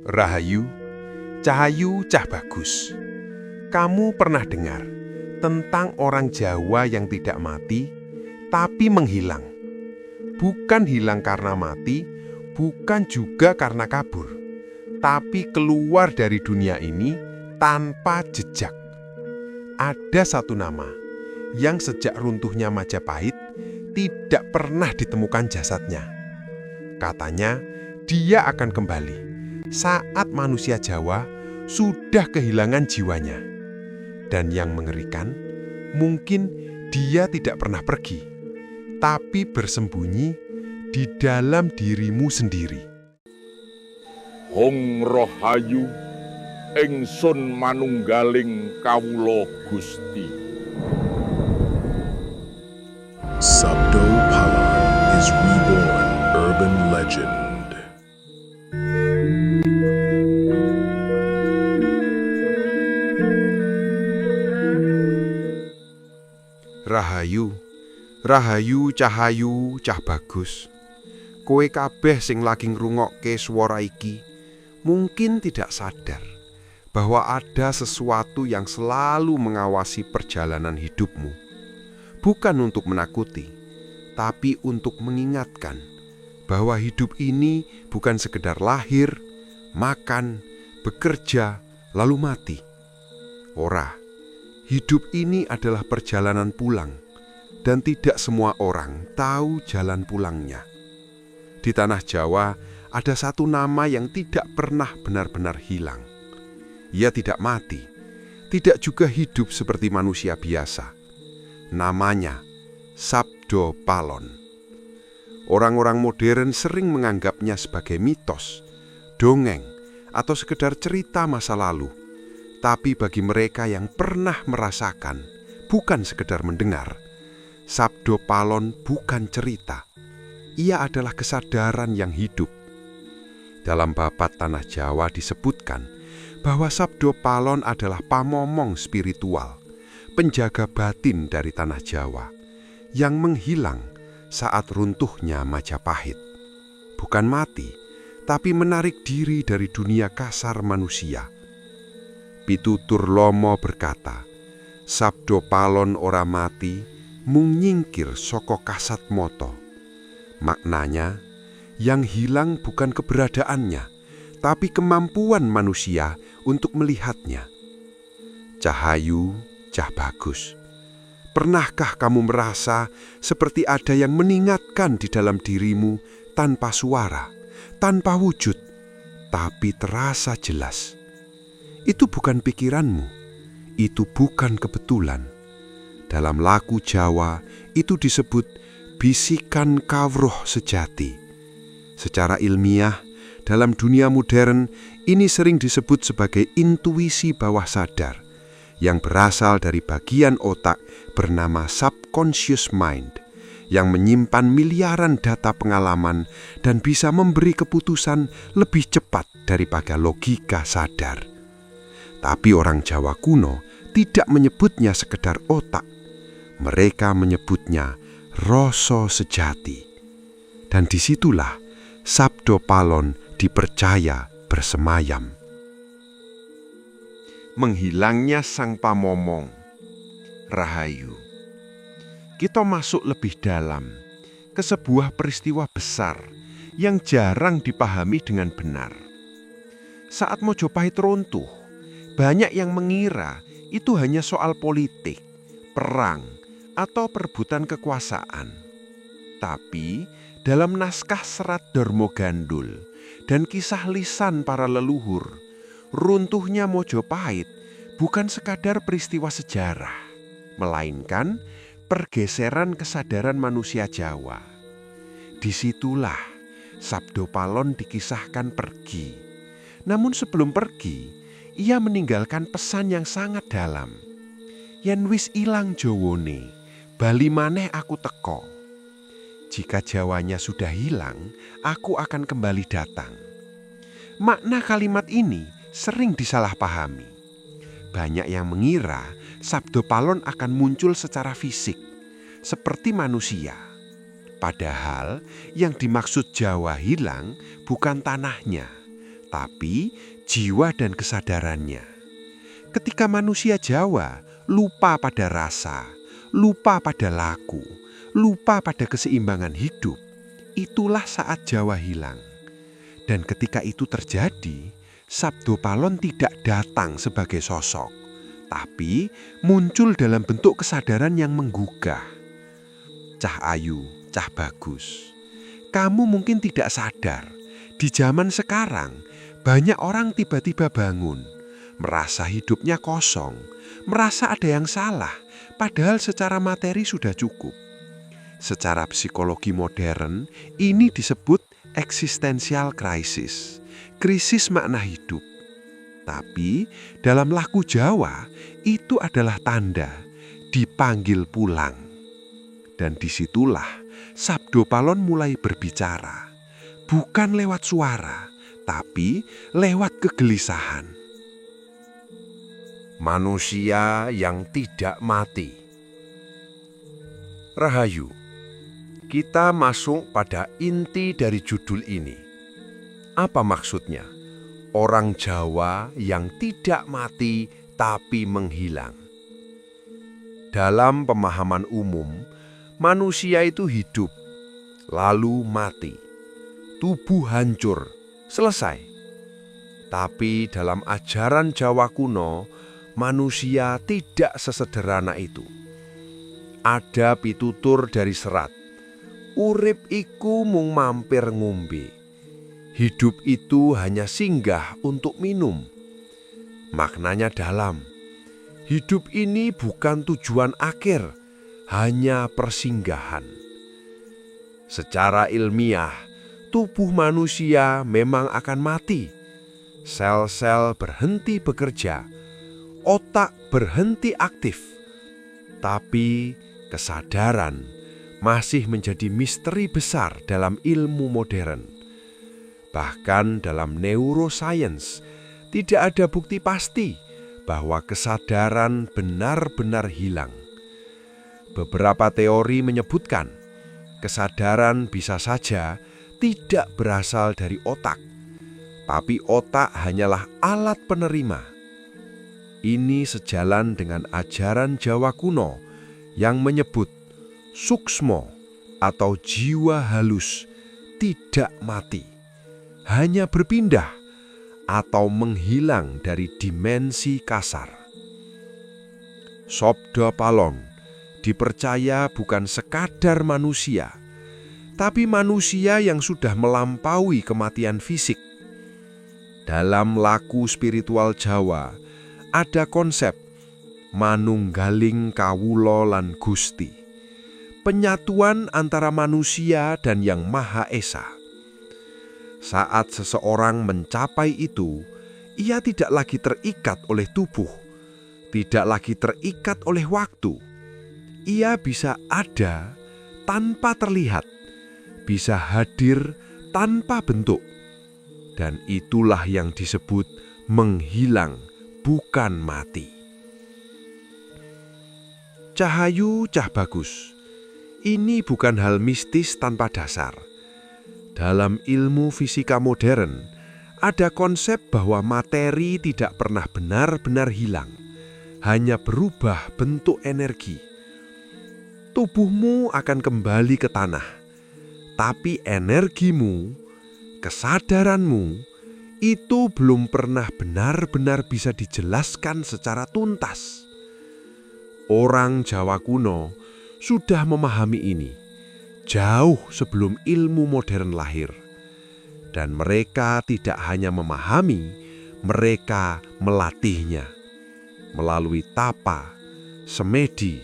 Rahayu, Cahayu Cah Bagus. Kamu pernah dengar tentang orang Jawa yang tidak mati, tapi menghilang. Bukan hilang karena mati, bukan juga karena kabur, tapi keluar dari dunia ini tanpa jejak. Ada satu nama yang sejak runtuhnya Majapahit tidak pernah ditemukan jasadnya. Katanya dia akan kembali saat manusia Jawa sudah kehilangan jiwanya. Dan yang mengerikan, mungkin dia tidak pernah pergi, tapi bersembunyi di dalam dirimu sendiri. Hong Rahayu, ingsun manunggaling kawula Gusti. Sabdo Palon is reborn urban legend. Rahayu, Rahayu Cahayu Cah Bagus. Kowe kabeh sing lagi ngrungokke swara iki mungkin tidak sadar bahwa ada sesuatu yang selalu mengawasi perjalanan hidupmu. Bukan untuk menakuti, tapi untuk mengingatkan bahwa hidup ini bukan sekedar lahir, makan, bekerja, lalu mati. Ora, hidup ini adalah perjalanan pulang, dan tidak semua orang tahu jalan pulangnya. Di tanah Jawa ada satu nama yang tidak pernah benar-benar hilang. Ia tidak mati, tidak juga hidup seperti manusia biasa. Namanya Sabdo Palon. Orang-orang modern sering menganggapnya sebagai mitos, dongeng, atau sekedar cerita masa lalu. Tapi bagi mereka yang pernah merasakan, bukan sekedar mendengar, Sabdo Palon bukan cerita. Ia adalah kesadaran yang hidup. Dalam Babat Tanah Jawa disebutkan bahwa Sabdo Palon adalah pamomong spiritual, penjaga batin dari Tanah Jawa, yang menghilang saat runtuhnya Majapahit. Bukan mati, tapi menarik diri dari dunia kasar manusia. Pitutur Lomo berkata, Sabdo Palon ora mati, mung nyingkir saka kasat moto. Maknanya, yang hilang bukan keberadaannya, tapi kemampuan manusia untuk melihatnya. Cahayu Cah Bagus, pernahkah kamu merasa seperti ada yang mengingatkan di dalam dirimu tanpa suara, tanpa wujud, tapi terasa jelas? Itu bukan pikiranmu, itu bukan kebetulan. Dalam laku Jawa itu disebut bisikan kawruh sejati. Secara ilmiah, dalam dunia modern ini sering disebut sebagai intuisi bawah sadar yang berasal dari bagian otak bernama subconscious mind yang menyimpan miliaran data pengalaman dan bisa memberi keputusan lebih cepat daripada logika sadar. Tapi orang Jawa kuno tidak menyebutnya sekedar otak. Mereka menyebutnya rasa sejati. Dan disitulah Sabdo Palon dipercaya bersemayam. Menghilangnya sang pamomong. Rahayu, kita masuk lebih dalam ke sebuah peristiwa besar yang jarang dipahami dengan benar. Saat Majapahit runtuh, banyak yang mengira itu hanya soal politik, perang, atau perebutan kekuasaan. Tapi dalam naskah Serat Darmo Gandul dan kisah lisan para leluhur, runtuhnya Majapahit bukan sekadar peristiwa sejarah, melainkan pergeseran kesadaran manusia Jawa. Disitulah Sabdo Palon dikisahkan pergi. Namun sebelum pergi, ia meninggalkan pesan yang sangat dalam. Yen wis ilang Jawone, bali maneh aku teko. Jika Jawanya sudah hilang, aku akan kembali datang. Makna kalimat ini sering disalahpahami. Banyak yang mengira Sabdo Palon akan muncul secara fisik, seperti manusia. Padahal yang dimaksud Jawa hilang bukan tanahnya, tapi jiwa dan kesadarannya. Ketika manusia Jawa lupa pada rasa, lupa pada laku, lupa pada keseimbangan hidup, itulah saat Jawa hilang. Dan ketika itu terjadi, Sabdo Palon tidak datang sebagai sosok, tapi muncul dalam bentuk kesadaran yang menggugah. Cah Ayu, Cah Bagus, kamu mungkin tidak sadar, di zaman sekarang banyak orang tiba-tiba bangun, merasa hidupnya kosong, merasa ada yang salah, padahal secara materi sudah cukup. Secara psikologi modern, ini disebut existential crisis, krisis makna hidup. Tapi dalam laku Jawa, itu adalah tanda dipanggil pulang. Dan disitulah Sabdo Palon mulai berbicara, bukan lewat suara, tapi lewat kegelisahan. Manusia yang tidak mati. Rahayu, kita masuk pada inti dari judul ini. Apa maksudnya? Orang Jawa yang tidak mati tapi menghilang. Dalam pemahaman umum, manusia itu hidup, lalu mati. Tubuh hancur, selesai. Tapi dalam ajaran Jawa kuno, manusia tidak sesederhana itu. Ada pitutur dari serat, urip iku mung mampir ngombe. Hidup itu hanya singgah untuk minum. Maknanya dalam. Hidup ini bukan tujuan akhir, hanya persinggahan. Secara ilmiah, tubuh manusia memang akan mati. Sel-sel berhenti bekerja, otak berhenti aktif, tapi kesadaran masih menjadi misteri besar dalam ilmu modern. Bahkan dalam neuroscience, tidak ada bukti pasti bahwa kesadaran benar-benar hilang. Beberapa teori menyebutkan kesadaran bisa saja tidak berasal dari otak, tapi otak hanyalah alat penerima. Ini sejalan dengan ajaran Jawa kuno yang menyebut suksmo atau jiwa halus tidak mati, hanya berpindah atau menghilang dari dimensi kasar. Sabdo Palon dipercaya bukan sekadar manusia, tapi manusia yang sudah melampaui kematian fisik. Dalam laku spiritual Jawa, ada konsep manunggaling kawula lan Gusti, penyatuan antara manusia dan Yang Maha Esa. Saat seseorang mencapai itu, ia tidak lagi terikat oleh tubuh, tidak lagi terikat oleh waktu. Ia bisa ada tanpa terlihat, bisa hadir tanpa bentuk. Dan itulah yang disebut menghilang, bukan mati. Cahayu, Cah Bagus, ini bukan hal mistis tanpa dasar. Dalam ilmu fisika modern, ada konsep bahwa materi tidak pernah benar-benar hilang, hanya berubah bentuk energi. Tubuhmu akan kembali ke tanah, tapi energimu, kesadaranmu, itu belum pernah benar-benar bisa dijelaskan secara tuntas. Orang Jawa kuno sudah memahami ini jauh sebelum ilmu modern lahir. Dan mereka tidak hanya memahami, mereka melatihnya. Melalui tapa, semedi,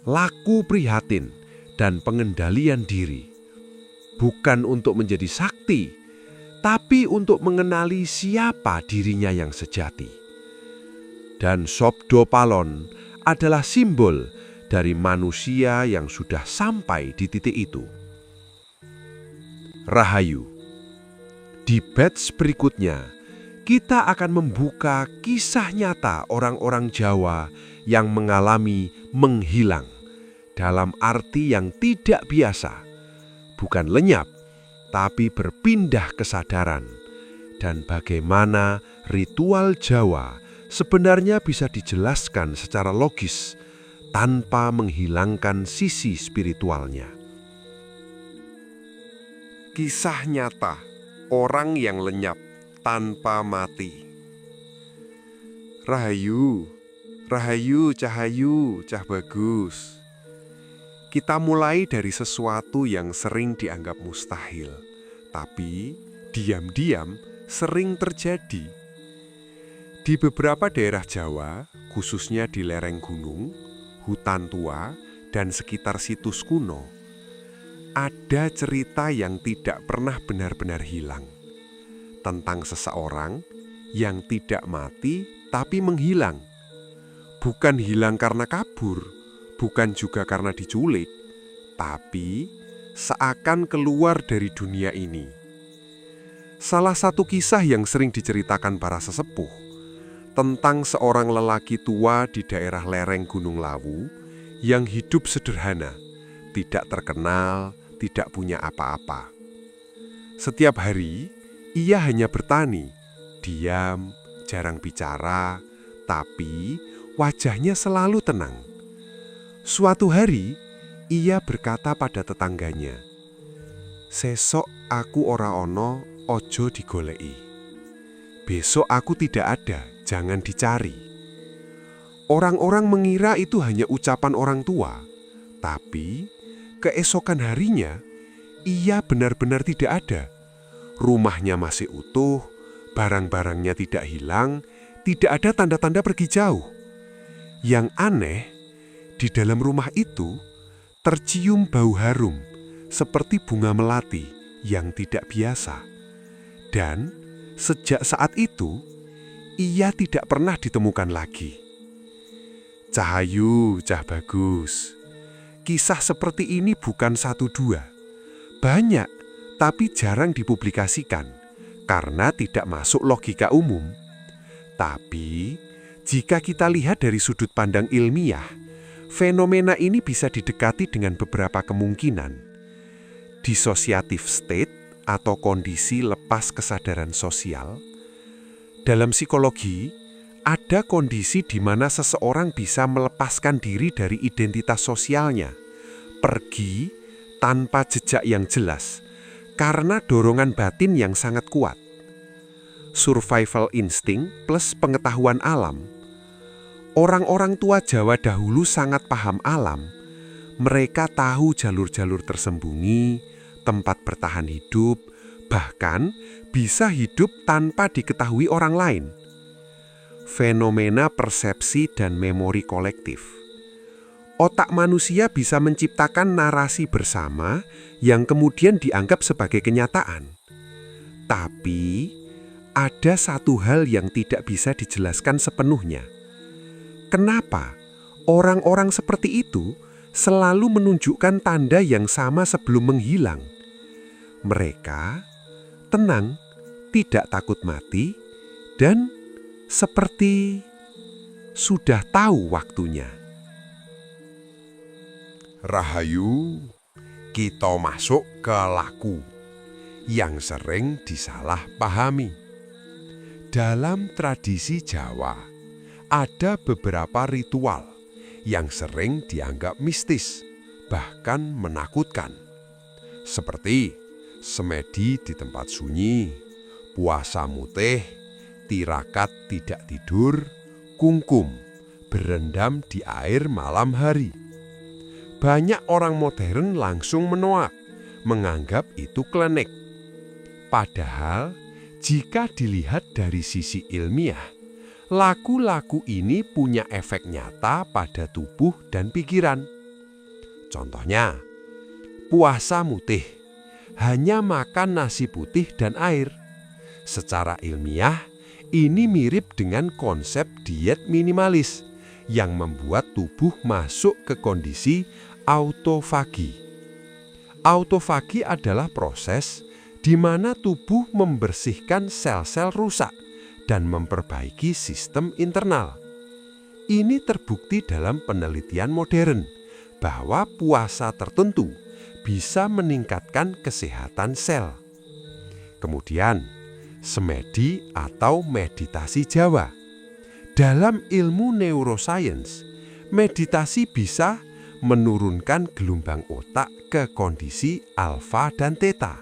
laku prihatin, dan pengendalian diri. Bukan untuk menjadi sakti, tapi untuk mengenali siapa dirinya yang sejati. Dan Sabdo Palon adalah simbol dari manusia yang sudah sampai di titik itu. Rahayu, di batch berikutnya kita akan membuka kisah nyata orang-orang Jawa yang mengalami menghilang dalam arti yang tidak biasa, bukan lenyap, tapi berpindah kesadaran dan bagaimana ritual Jawa sebenarnya bisa dijelaskan secara logis tanpa menghilangkan sisi spiritualnya. Kisah nyata orang yang lenyap tanpa mati. Rahayu, rahayu, cahayu, cah bagus. Kita mulai dari sesuatu yang sering dianggap mustahil, tapi diam-diam sering terjadi. Di beberapa daerah Jawa, khususnya di lereng gunung, hutan tua, dan sekitar situs kuno, ada cerita yang tidak pernah benar-benar hilang tentang seseorang yang tidak mati tapi menghilang. Bukan hilang karena kabur, bukan juga karena diculik, tapi seakan keluar dari dunia ini. Salah satu kisah yang sering diceritakan para sesepuh tentang seorang lelaki tua di daerah lereng Gunung Lawu yang hidup sederhana, tidak terkenal, tidak punya apa-apa. Setiap hari, ia hanya bertani, diam, jarang bicara, tapi wajahnya selalu tenang. Suatu hari, ia berkata pada tetangganya, "Sesok aku ora ono, ojo digoleki. Besok aku tidak ada, jangan dicari." Orang-orang mengira itu hanya ucapan orang tua, tapi keesokan harinya, ia benar-benar tidak ada. Rumahnya masih utuh, barang-barangnya tidak hilang, tidak ada tanda-tanda pergi jauh. Yang aneh, di dalam rumah itu tercium bau harum seperti bunga melati yang tidak biasa. Dan sejak saat itu, ia tidak pernah ditemukan lagi. Cahayu, cah bagus. Kisah seperti ini bukan satu dua. Banyak, tapi jarang dipublikasikan karena tidak masuk logika umum. Tapi, jika kita lihat dari sudut pandang ilmiah, fenomena ini bisa didekati dengan beberapa kemungkinan. Dissociative state atau kondisi lepas kesadaran sosial. Dalam psikologi, ada kondisi di mana seseorang bisa melepaskan diri dari identitas sosialnya, pergi tanpa jejak yang jelas, karena dorongan batin yang sangat kuat. Survival instinct plus pengetahuan alam. Orang-orang tua Jawa dahulu sangat paham alam. Mereka tahu jalur-jalur tersembunyi, tempat bertahan hidup, bahkan bisa hidup tanpa diketahui orang lain. Fenomena persepsi dan memori kolektif. Otak manusia bisa menciptakan narasi bersama yang kemudian dianggap sebagai kenyataan. Tapi, ada satu hal yang tidak bisa dijelaskan sepenuhnya. Kenapa orang-orang seperti itu selalu menunjukkan tanda yang sama sebelum menghilang? Mereka tenang, tidak takut mati, dan seperti sudah tahu waktunya. Rahayu, kita masuk ke laku yang sering disalahpahami. Dalam tradisi Jawa, ada beberapa ritual yang sering dianggap mistis, bahkan menakutkan. Seperti semedi di tempat sunyi, puasa mutih, tirakat tidak tidur, kungkum, berendam di air malam hari. Banyak orang modern langsung menolak, menganggap itu klenik. Padahal, jika dilihat dari sisi ilmiah, laku-laku ini punya efek nyata pada tubuh dan pikiran. Contohnya, puasa mutih, hanya makan nasi putih dan air. Secara ilmiah, ini mirip dengan konsep diet minimalis yang membuat tubuh masuk ke kondisi autofagi. Autofagi adalah proses di mana tubuh membersihkan sel-sel rusak dan memperbaiki sistem internal. Ini terbukti dalam penelitian modern bahwa puasa tertentu bisa meningkatkan kesehatan sel. Kemudian, semedi atau meditasi Jawa. Dalam ilmu neuroscience, meditasi bisa menurunkan gelombang otak ke kondisi alfa dan theta,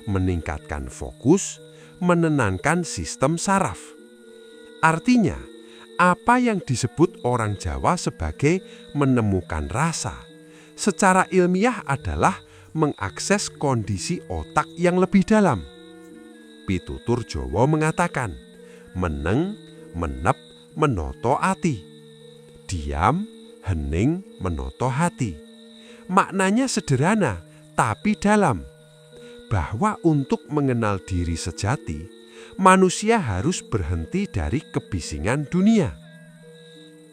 meningkatkan fokus, menenangkan sistem saraf. Artinya, apa yang disebut orang Jawa sebagai menemukan rasa, secara ilmiah adalah mengakses kondisi otak yang lebih dalam. Pitutur Jawa mengatakan, meneng, menep, menoto ati. Diam, hening, menoto hati. Maknanya sederhana, tapi dalam. Bahwa untuk mengenal diri sejati, manusia harus berhenti dari kebisingan dunia.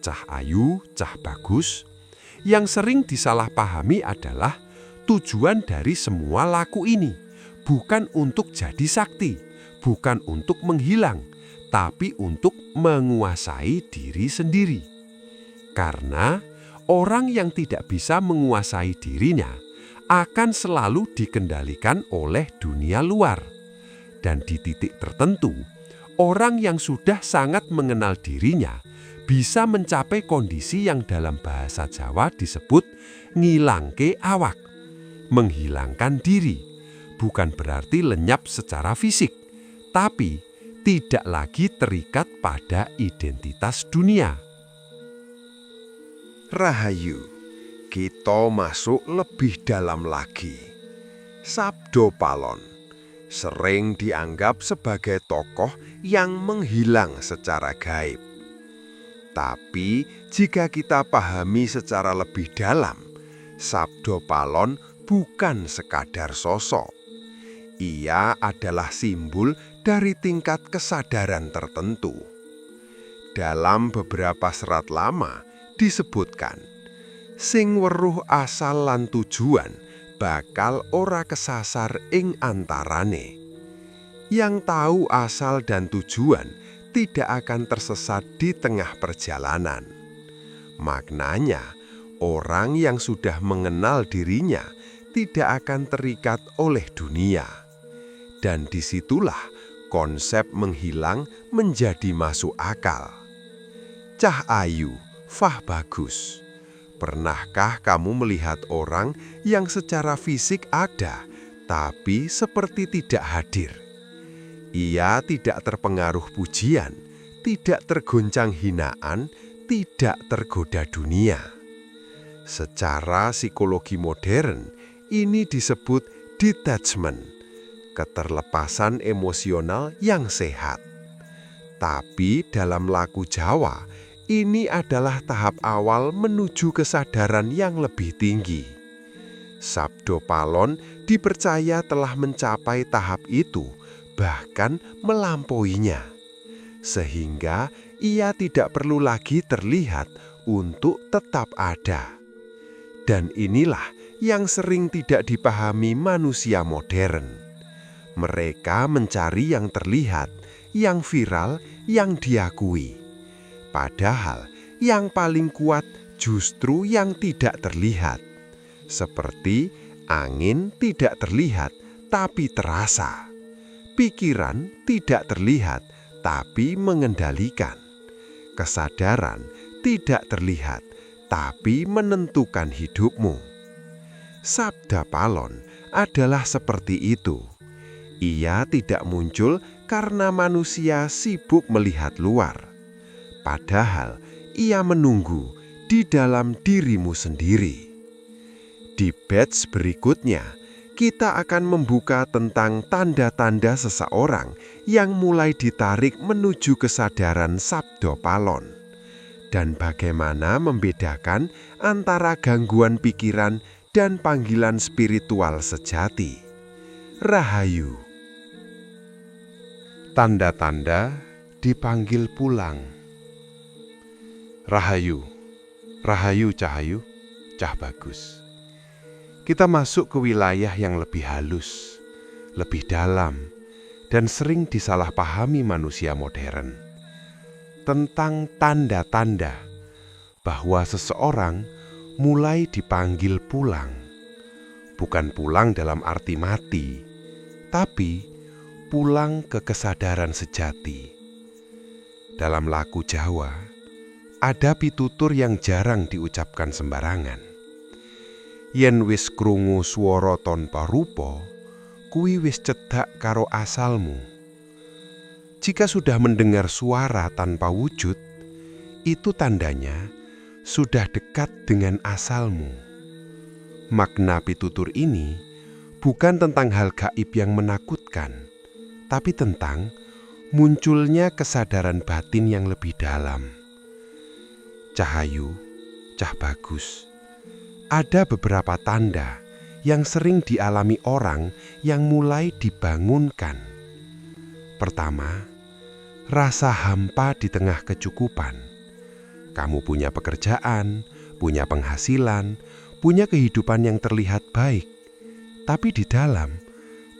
Cah ayu, cah bagus, yang sering disalahpahami adalah tujuan dari semua laku ini. Bukan untuk jadi sakti, bukan untuk menghilang, tapi untuk menguasai diri sendiri. Karena orang yang tidak bisa menguasai dirinya akan selalu dikendalikan oleh dunia luar. Dan di titik tertentu, orang yang sudah sangat mengenal dirinya bisa mencapai kondisi yang dalam bahasa Jawa disebut ngilangke awak, menghilangkan diri. Bukan berarti lenyap secara fisik, tapi tidak lagi terikat pada identitas dunia. Rahayu, kita masuk lebih dalam lagi. Sabdo Palon sering dianggap sebagai tokoh yang menghilang secara gaib. Tapi jika kita pahami secara lebih dalam, Sabdo Palon bukan sekadar sosok. Ia adalah simbol dari tingkat kesadaran tertentu. Dalam beberapa serat lama disebutkan, sing weruh asal lan tujuan bakal ora kesasar ing antarane. Yang tahu asal dan tujuan tidak akan tersesat di tengah perjalanan. Maknanya, orang yang sudah mengenal dirinya tidak akan terikat oleh dunia. Dan disitulah konsep menghilang menjadi masuk akal. Cah ayu, fah bagus. Pernahkah kamu melihat orang yang secara fisik ada, tapi seperti tidak hadir? Ia tidak terpengaruh pujian, tidak tergoncang hinaan, tidak tergoda dunia. Secara psikologi modern, ini disebut detachment, keterlepasan emosional yang sehat. Tapi dalam laku Jawa, ini adalah tahap awal menuju kesadaran yang lebih tinggi. Sabdo Palon dipercaya telah mencapai tahap itu, bahkan melampauinya. Sehingga ia tidak perlu lagi terlihat untuk tetap ada. Dan inilah yang sering tidak dipahami manusia modern. Mereka mencari yang terlihat, yang viral, yang diakui. Padahal yang paling kuat justru yang tidak terlihat. Seperti angin tidak terlihat tapi terasa. Pikiran tidak terlihat tapi mengendalikan. Kesadaran tidak terlihat tapi menentukan hidupmu. Sabda Palon adalah seperti itu. Ia tidak muncul karena manusia sibuk melihat luar. Padahal ia menunggu di dalam dirimu sendiri. Di batch berikutnya, kita akan membuka tentang tanda-tanda seseorang yang mulai ditarik menuju kesadaran Sabdo Palon. Dan bagaimana membedakan antara gangguan pikiran dan panggilan spiritual sejati. Rahayu. Tanda-tanda dipanggil pulang. Rahayu, rahayu cahayu, cah bagus. Kita masuk ke wilayah yang lebih halus, lebih dalam, dan sering disalahpahami manusia modern. Tentang tanda-tanda bahwa seseorang mulai dipanggil pulang. Bukan pulang dalam arti mati, tapi pulang ke kesadaran sejati. Dalam laku Jawa, ada pitutur yang jarang diucapkan sembarangan. Yen wis krungu swara tanpa rupa, kuwi wis cedhak karo asalmu. Jika sudah mendengar suara tanpa wujud, itu tandanya sudah dekat dengan asalmu. Makna pitutur ini bukan tentang hal gaib yang menakutkan, tapi tentang munculnya kesadaran batin yang lebih dalam. Cahayu, Cah Bagus, ada beberapa tanda yang sering dialami orang yang mulai dibangunkan. Pertama, rasa hampa di tengah kecukupan. Kamu punya pekerjaan, punya penghasilan, punya kehidupan yang terlihat baik, tapi di dalam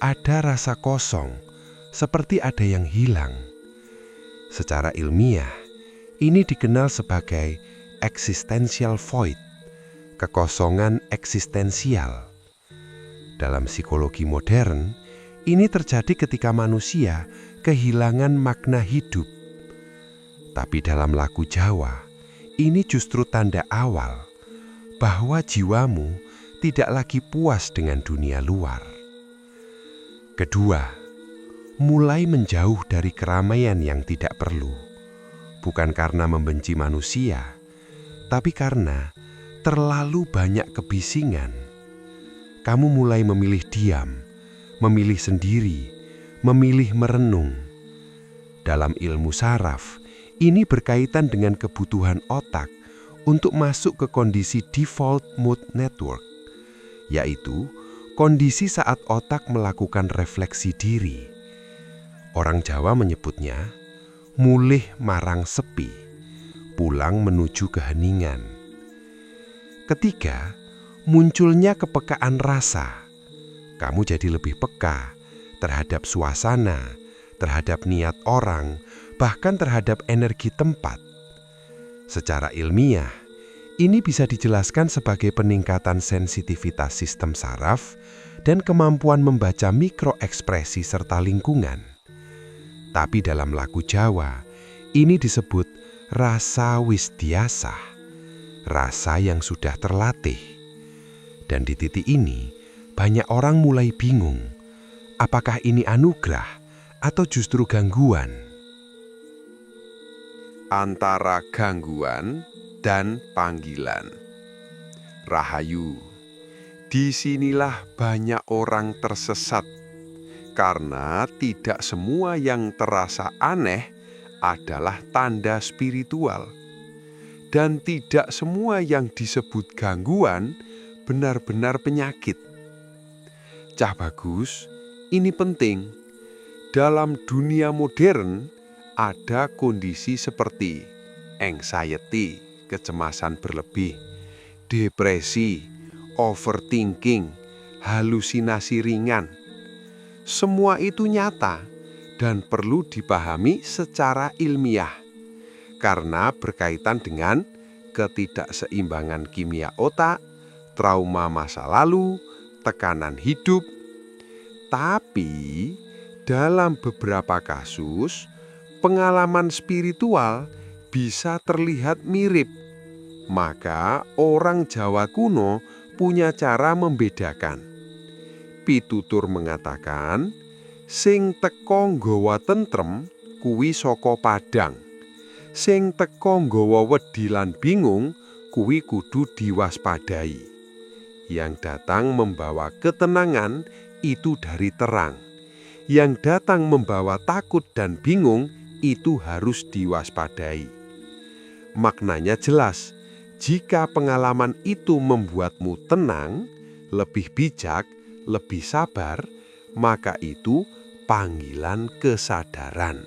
ada rasa kosong, seperti ada yang hilang. Secara ilmiah, ini dikenal sebagai existential void, kekosongan eksistensial. Dalam psikologi modern, ini terjadi ketika manusia kehilangan makna hidup. Tapi dalam laku Jawa, ini justru tanda awal bahwa jiwamu tidak lagi puas dengan dunia luar. Kedua, mulai menjauh dari keramaian yang tidak perlu. Bukan karena membenci manusia, tapi karena terlalu banyak kebisingan. Kamu mulai memilih diam, memilih sendiri, memilih merenung. Dalam ilmu saraf, ini berkaitan dengan kebutuhan otak untuk masuk ke kondisi default mode network, yaitu kondisi saat otak melakukan refleksi diri. Orang Jawa menyebutnya mulih marang sepi, pulang menuju keheningan. Ketiga, munculnya kepekaan rasa. Kamu jadi lebih peka terhadap suasana, terhadap niat orang, bahkan terhadap energi tempat. Secara ilmiah, ini bisa dijelaskan sebagai peningkatan sensitivitas sistem saraf dan kemampuan membaca mikroekspresi serta lingkungan. Tapi dalam laku Jawa, ini disebut rasa wisdiasah, rasa yang sudah terlatih. Dan di titik ini, banyak orang mulai bingung, apakah ini anugerah atau justru gangguan? Antara gangguan dan panggilan. Rahayu, disinilah banyak orang tersesat karena tidak semua yang terasa aneh adalah tanda spiritual, dan tidak semua yang disebut gangguan benar-benar penyakit. Cah Bagus, ini penting. Dalam dunia modern ada kondisi seperti anxiety, kecemasan berlebih, depresi, overthinking, halusinasi ringan. Semua itu nyata dan perlu dipahami secara ilmiah karena berkaitan dengan ketidakseimbangan kimia otak, trauma masa lalu, tekanan hidup. Tapi dalam beberapa kasus, pengalaman spiritual bisa terlihat mirip. Maka orang Jawa kuno punya cara membedakan. Pitutur mengatakan, sing teko nggawa tentrem kuwi saka Padang. Sing teko nggawa wedi lan bingung kuwi kudu diwaspadai. Yang datang membawa ketenangan itu dari terang. Yang datang membawa takut dan bingung itu harus diwaspadai. Maknanya jelas, jika pengalaman itu membuatmu tenang, lebih bijak, lebih sabar, maka itu panggilan kesadaran.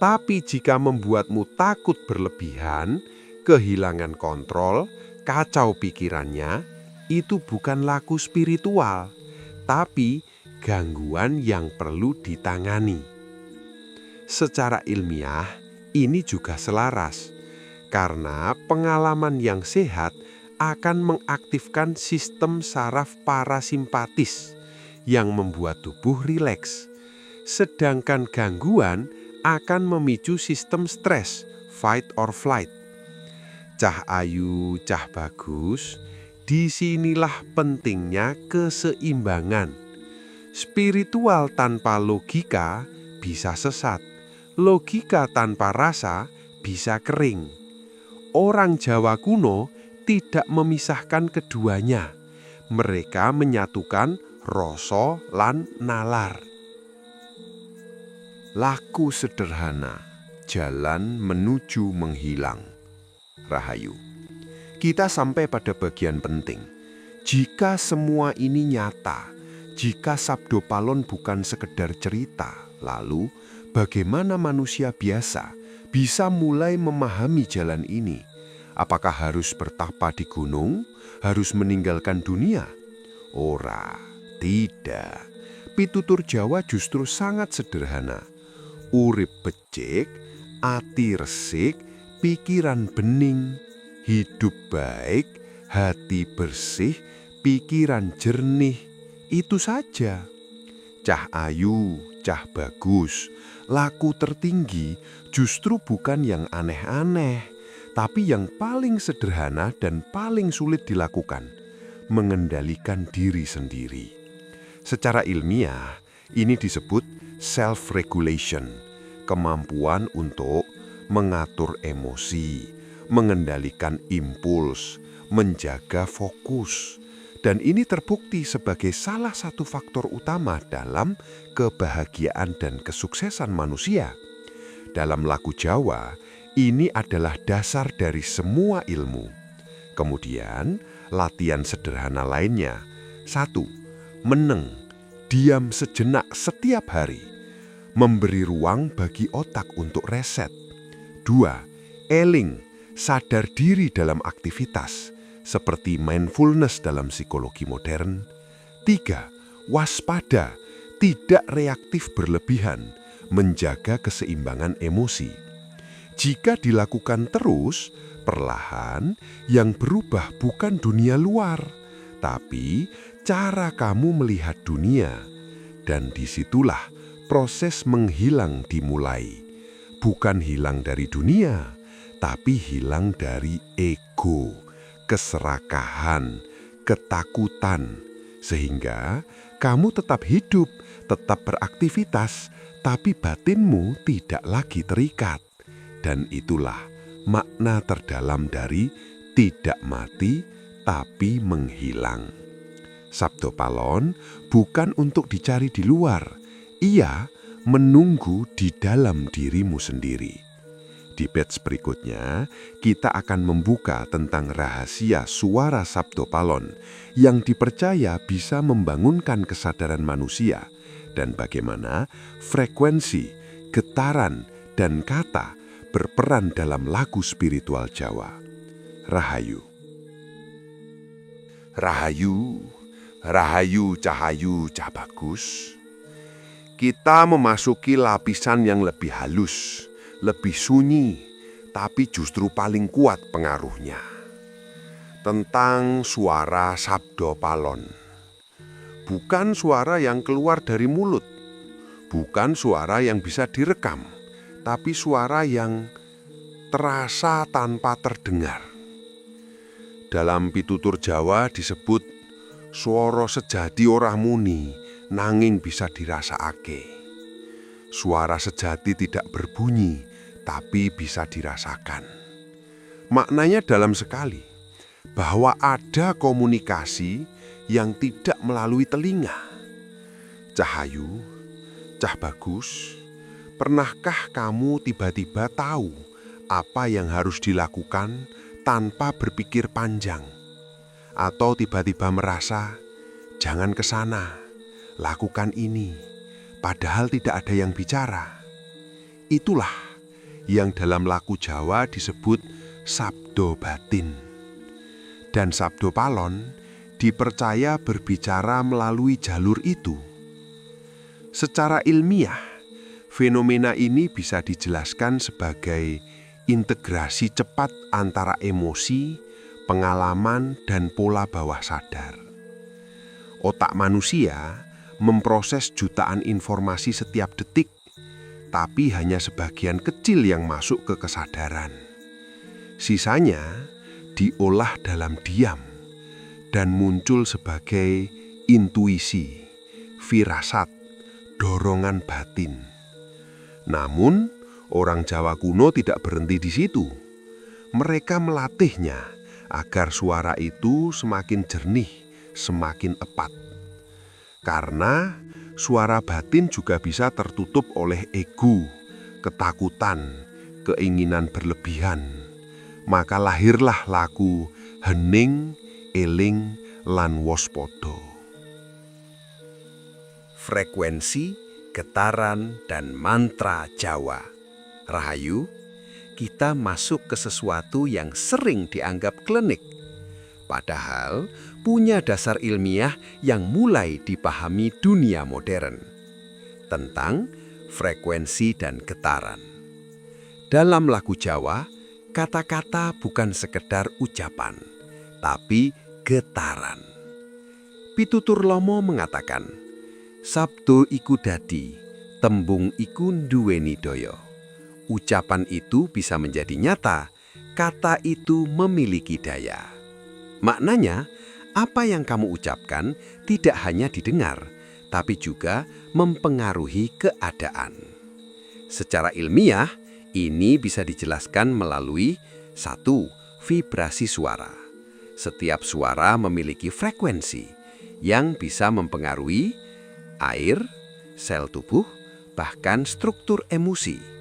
Tapi jika membuatmu takut berlebihan, kehilangan kontrol, kacau pikirannya, itu bukan laku spiritual, tapi gangguan yang perlu ditangani. Secara ilmiah, ini juga selaras, karena pengalaman yang sehat akan mengaktifkan sistem saraf parasimpatis yang membuat tubuh rileks. sedangkan gangguan akan memicu sistem stres, fight or flight. Cah ayu, cah bagus, disinilah pentingnya keseimbangan. Spiritual tanpa logika bisa sesat, logika tanpa rasa bisa kering. Orang Jawa kuno tidak memisahkan keduanya. Mereka menyatukan rasa lan nalar. Laku sederhana, jalan menuju menghilang. Rahayu. Kita sampai pada bagian penting. Jika semua ini nyata, jika Sabdo Palon bukan sekedar cerita, lalu bagaimana manusia biasa bisa mulai memahami jalan ini? Apakah harus bertapa di gunung? Harus meninggalkan dunia? Ora, tidak. Pitutur Jawa justru sangat sederhana. Urip becik, ati resik, pikiran bening, hidup baik, hati bersih, pikiran jernih. Itu saja. Cah ayu, cah bagus, laku tertinggi justru bukan yang aneh-aneh, tapi yang paling sederhana dan paling sulit dilakukan, mengendalikan diri sendiri. Secara ilmiah, ini disebut self-regulation, kemampuan untuk mengatur emosi, mengendalikan impuls, menjaga fokus. Dan ini terbukti sebagai salah satu faktor utama dalam kebahagiaan dan kesuksesan manusia. Dalam laku Jawa, ini adalah dasar dari semua ilmu. Kemudian, latihan sederhana lainnya. 1. Meneng, diam sejenak setiap hari. Memberi ruang bagi otak untuk reset. 2. Eling, sadar diri dalam aktivitas, seperti mindfulness dalam psikologi modern. 3. Waspada, tidak reaktif berlebihan, menjaga keseimbangan emosi. Jika dilakukan terus, perlahan yang berubah bukan dunia luar, tapi cara kamu melihat dunia. Dan disitulah proses menghilang dimulai. Bukan hilang dari dunia, tapi hilang dari ego, keserakahan, ketakutan. Sehingga kamu tetap hidup, tetap beraktivitas, tapi batinmu tidak lagi terikat. Dan itulah makna terdalam dari tidak mati, tapi menghilang. Sabdo Palon bukan untuk dicari di luar, ia menunggu di dalam dirimu sendiri. Di batch berikutnya, kita akan membuka tentang rahasia suara Sabdo Palon yang dipercaya bisa membangunkan kesadaran manusia dan bagaimana frekuensi, getaran, dan kata berperan dalam lagu spiritual Jawa. Rahayu. Rahayu, rahayu, cahayu, cah bagus. Kita memasuki lapisan yang lebih halus, lebih sunyi, tapi justru paling kuat pengaruhnya. Tentang suara Sabdo Palon. Bukan suara yang keluar dari mulut, bukan suara yang bisa direkam, tapi suara yang terasa tanpa terdengar. Dalam pitutur Jawa disebut swara sejati ora muni, nanging bisa dirasakake. Suara sejati tidak berbunyi, tapi bisa dirasakan. Maknanya dalam sekali, bahwa ada komunikasi yang tidak melalui telinga. Cahayu, cah bagus, pernahkah kamu tiba-tiba tahu apa yang harus dilakukan tanpa berpikir panjang? Atau tiba-tiba merasa, jangan ke sana, lakukan ini, padahal tidak ada yang bicara. Itulah yang dalam laku Jawa disebut sabdo batin. Dan Sabdo Palon dipercaya berbicara melalui jalur itu. Secara ilmiah, fenomena ini bisa dijelaskan sebagai integrasi cepat antara emosi, pengalaman, dan pola bawah sadar. Otak manusia memproses jutaan informasi setiap detik, tapi hanya sebagian kecil yang masuk ke kesadaran. Sisanya diolah dalam diam dan muncul sebagai intuisi, firasat, dorongan batin. Namun, orang Jawa kuno tidak berhenti di situ. Mereka melatihnya agar suara itu semakin jernih, semakin tepat. Karena suara batin juga bisa tertutup oleh ego, ketakutan, keinginan berlebihan. Maka lahirlah lagu Hening, Eling, lan Waspada. Frekuensi, getaran, dan mantra Jawa. Rahayu, kita masuk ke sesuatu yang sering dianggap klinik, padahal punya dasar ilmiah yang mulai dipahami dunia modern tentang frekuensi dan getaran. Dalam lagu Jawa, kata-kata bukan sekedar ucapan, tapi getaran. Pitutur Lomo mengatakan, sabdo iku dadi, tembung iku nduweni daya. Ucapan itu bisa menjadi nyata, kata itu memiliki daya. Maknanya, apa yang kamu ucapkan tidak hanya didengar, tapi juga mempengaruhi keadaan. Secara ilmiah, ini bisa dijelaskan melalui 1. Vibrasi suara. Setiap suara memiliki frekuensi yang bisa mempengaruhi air, sel tubuh, bahkan struktur emosi.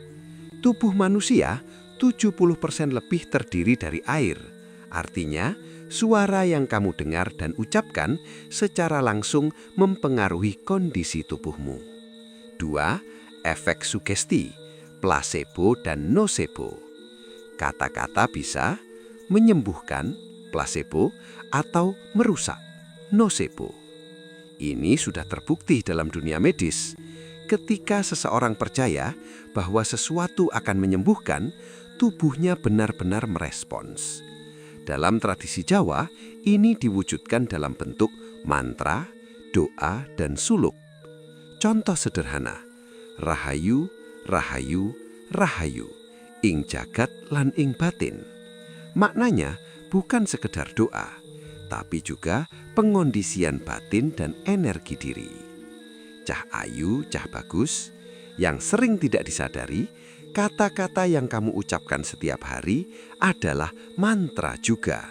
Tubuh manusia 70% lebih terdiri dari air. Artinya, suara yang kamu dengar dan ucapkan secara langsung mempengaruhi kondisi tubuhmu. 2. Efek sugesti, placebo dan nocebo. Kata-kata bisa menyembuhkan, placebo, atau merusak, nocebo. Ini sudah terbukti dalam dunia medis. Ketika seseorang percaya bahwa sesuatu akan menyembuhkan, tubuhnya benar-benar merespons. Dalam tradisi Jawa, ini diwujudkan dalam bentuk mantra, doa, dan suluk. Contoh sederhana, Rahayu, Rahayu, Rahayu, ing jagat lan ing batin. Maknanya bukan sekedar doa, tapi juga pengondisian batin dan energi diri. Cah ayu, cah bagus, yang sering tidak disadari, kata-kata yang kamu ucapkan setiap hari adalah mantra juga.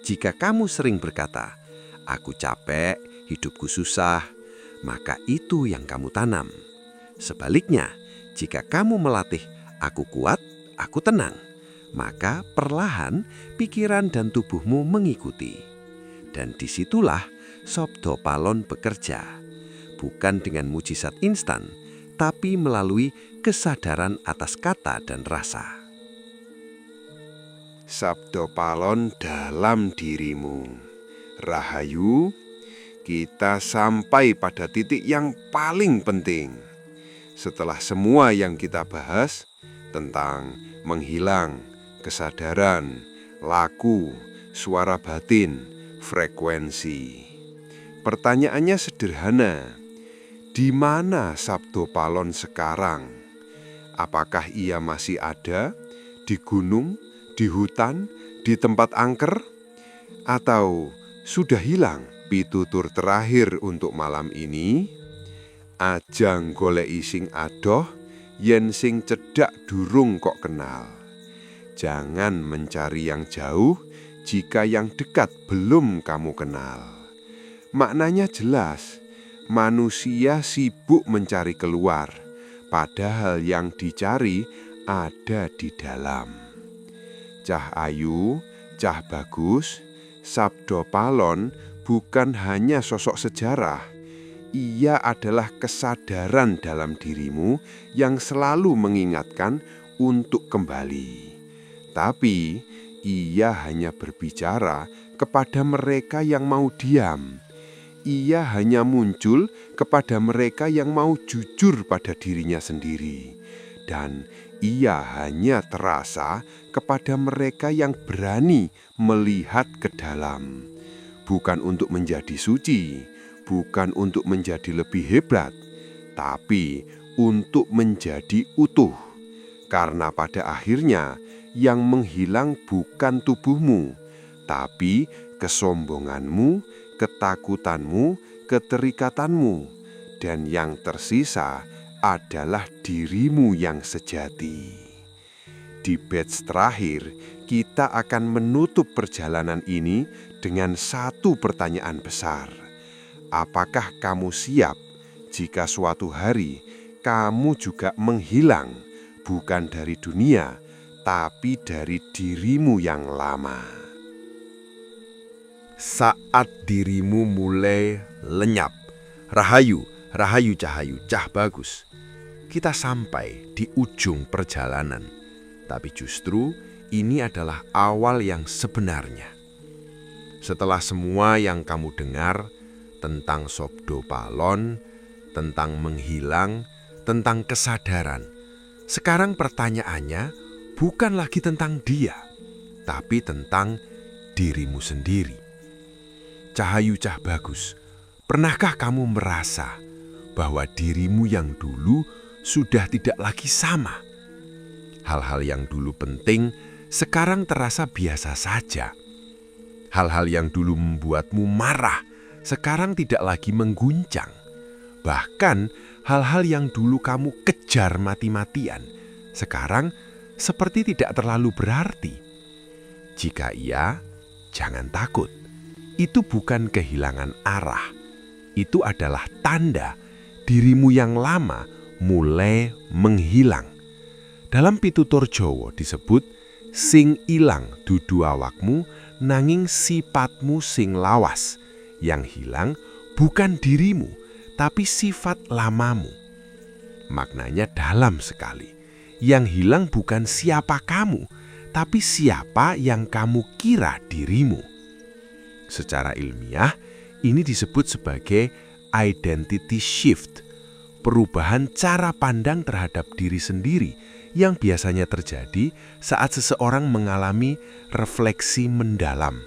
Jika kamu sering berkata, aku capek, hidupku susah, maka itu yang kamu tanam. Sebaliknya, jika kamu melatih, aku kuat, aku tenang, maka perlahan pikiran dan tubuhmu mengikuti. Dan disitulah Sabdo Palon bekerja, bukan dengan mujizat instan, tapi melalui kesadaran atas kata dan rasa. Sabdo Palon dalam dirimu. Rahayu, kita sampai pada titik yang paling penting. Setelah semua yang kita bahas tentang menghilang, kesadaran, laku, suara batin, frekuensi. Pertanyaannya sederhana. Di mana Sabdo Palon sekarang? Apakah ia masih ada di gunung, di hutan, di tempat angker? Atau sudah hilang? Pitutur terakhir untuk malam ini, ajang goleki sing adoh, yen sing cedhak durung kok kenal. Jangan mencari yang jauh jika yang dekat belum kamu kenal. Maknanya jelas. Manusia sibuk mencari keluar, padahal yang dicari ada di dalam. Cah ayu, cah bagus, Sabdo Palon bukan hanya sosok sejarah. Ia adalah kesadaran dalam dirimu yang selalu mengingatkan untuk kembali. Tapi ia hanya berbicara kepada mereka yang mau diam. Ia hanya muncul kepada mereka yang mau jujur pada dirinya sendiri. Dan ia hanya terasa kepada mereka yang berani melihat ke dalam. Bukan untuk menjadi suci, bukan untuk menjadi lebih hebat, tapi untuk menjadi utuh. Karena pada akhirnya yang menghilang bukan tubuhmu, tapi kesombonganmu, ketakutanmu, keterikatanmu, dan yang tersisa adalah dirimu yang sejati. Di batch terakhir, kita akan menutup perjalanan ini dengan satu pertanyaan besar. Apakah kamu siap jika suatu hari kamu juga menghilang, bukan dari dunia, tapi dari dirimu yang lama? Saat dirimu mulai lenyap, rahayu, rahayu cahayu, cah bagus. Kita sampai di ujung perjalanan, tapi justru ini adalah awal yang sebenarnya. Setelah semua yang kamu dengar tentang Sabdo Palon, tentang menghilang, tentang kesadaran, sekarang pertanyaannya bukan lagi tentang dia, tapi tentang dirimu sendiri. Cahayu cah bagus, pernahkah kamu merasa bahwa dirimu yang dulu sudah tidak lagi sama? Hal-hal yang dulu penting sekarang terasa biasa saja. Hal-hal yang dulu membuatmu marah sekarang tidak lagi mengguncang. Bahkan hal-hal yang dulu kamu kejar mati-matian sekarang seperti tidak terlalu berarti. Jika iya, jangan takut. Itu bukan kehilangan arah. Itu adalah tanda dirimu yang lama mulai menghilang. Dalam pitutur Jawa disebut, sing ilang dudu awakmu, nanging sifatmu sing lawas. Yang hilang bukan dirimu, tapi sifat lamamu. Maknanya dalam sekali. Yang hilang bukan siapa kamu, tapi siapa yang kamu kira dirimu. Secara ilmiah, ini disebut sebagai identity shift, perubahan cara pandang terhadap diri sendiri yang biasanya terjadi saat seseorang mengalami refleksi mendalam,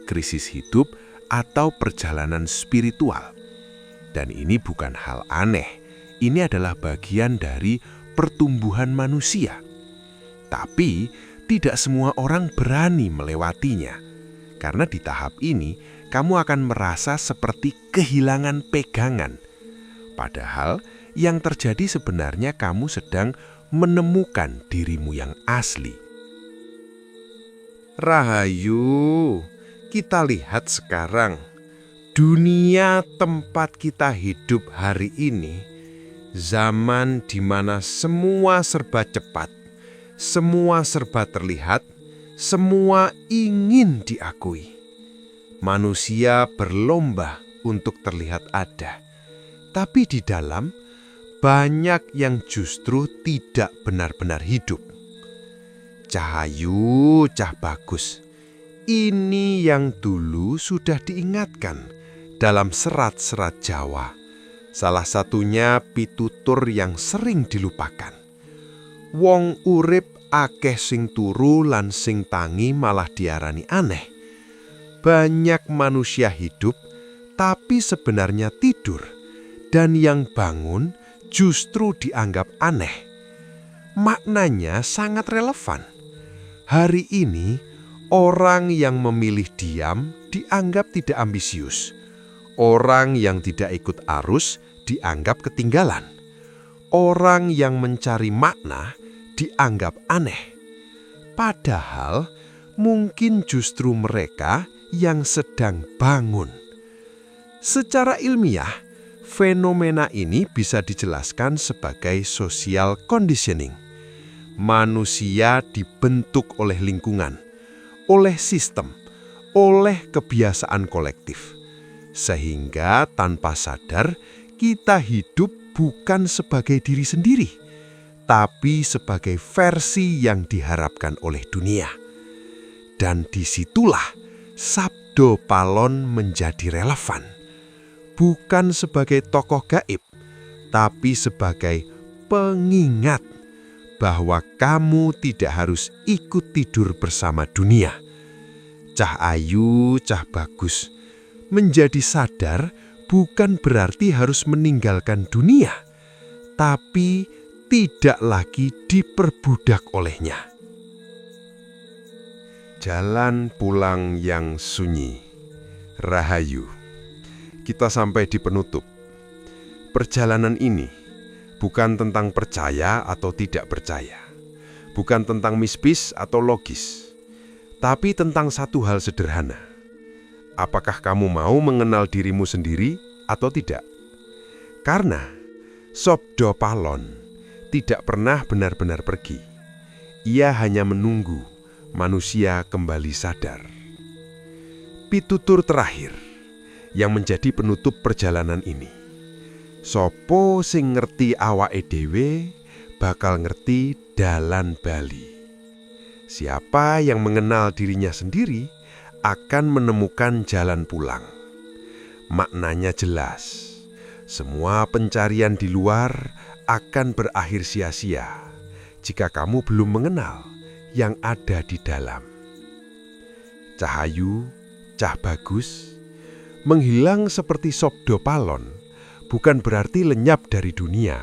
krisis hidup, atau perjalanan spiritual. Dan ini bukan hal aneh, ini adalah bagian dari pertumbuhan manusia. Tapi tidak semua orang berani melewatinya, karena di tahap ini kamu akan merasa seperti kehilangan pegangan. Padahal yang terjadi sebenarnya kamu sedang menemukan dirimu yang asli. Rahayu, kita lihat sekarang dunia tempat kita hidup hari ini, zaman di mana semua serba cepat, semua serba terlihat, semua ingin diakui. Manusia berlomba untuk terlihat ada, tapi di dalam banyak yang justru tidak benar-benar hidup. Cahayu, cah bagus, ini yang dulu sudah diingatkan dalam serat-serat Jawa. Salah satunya pitutur yang sering dilupakan. Wong urip akeh sing turu lan sing tangi malah diarani aneh. Banyak manusia hidup tapi sebenarnya tidur, dan yang bangun justru dianggap aneh. Maknanya sangat relevan. Hari ini orang yang memilih diam dianggap tidak ambisius. Orang yang tidak ikut arus dianggap ketinggalan. Orang yang mencari makna dianggap aneh. Padahal mungkin justru mereka yang sedang bangun. Secara ilmiah, fenomena ini bisa dijelaskan sebagai social conditioning. Manusia dibentuk oleh lingkungan, oleh sistem, oleh kebiasaan kolektif. Sehingga tanpa sadar kita hidup bukan sebagai diri sendiri, tapi sebagai versi yang diharapkan oleh dunia. Dan disitulah Sabdo Palon menjadi relevan. Bukan sebagai tokoh gaib, tapi sebagai pengingat bahwa kamu tidak harus ikut tidur bersama dunia. Cah ayu, cah bagus, menjadi sadar bukan berarti harus meninggalkan dunia, tapi tidak lagi diperbudak olehnya. Jalan pulang yang sunyi. Rahayu. Kita sampai di penutup. Perjalanan ini bukan tentang percaya atau tidak percaya, bukan tentang mistis atau logis, tapi tentang satu hal sederhana. Apakah kamu mau mengenal dirimu sendiri atau tidak? Karena Sabda Palon tidak pernah benar-benar pergi. Ia hanya menunggu manusia kembali sadar. Pitutur terakhir yang menjadi penutup perjalanan ini. Sopo sing ngerti awake dhewe bakal ngerti dalan bali. Siapa yang mengenal dirinya sendiri akan menemukan jalan pulang. Maknanya jelas. Semua pencarian di luar akan berakhir sia-sia jika kamu belum mengenal yang ada di dalam. Cahayu, Cah Bagus, menghilang seperti Sabda Palon bukan berarti lenyap dari dunia,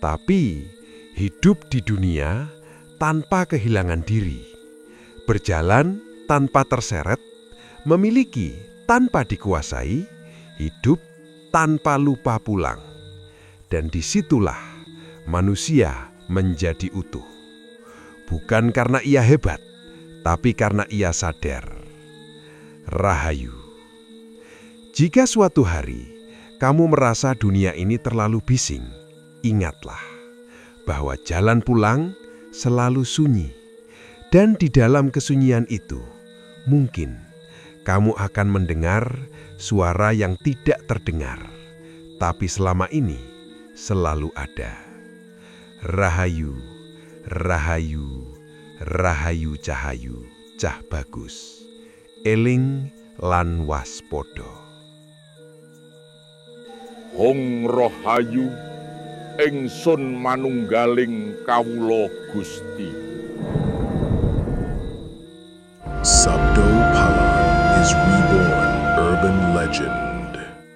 tapi hidup di dunia tanpa kehilangan diri, berjalan tanpa terseret, memiliki tanpa dikuasai, hidup tanpa lupa pulang. Dan disitulah manusia menjadi utuh. Bukan karena ia hebat, tapi karena ia sadar. Rahayu. Jika suatu hari kamu merasa dunia ini terlalu bising, ingatlah bahwa jalan pulang selalu sunyi. Dan di dalam kesunyian itu, mungkin kamu akan mendengar suara yang tidak terdengar, tapi selama ini selalu ada. Rahayu, rahayu, rahayu cahayu, Cah Bagus. Eling lan waspada. Hong Rahayu ingsun manunggaling kawula Gusti. Sabdo Palon is reborn urban legend.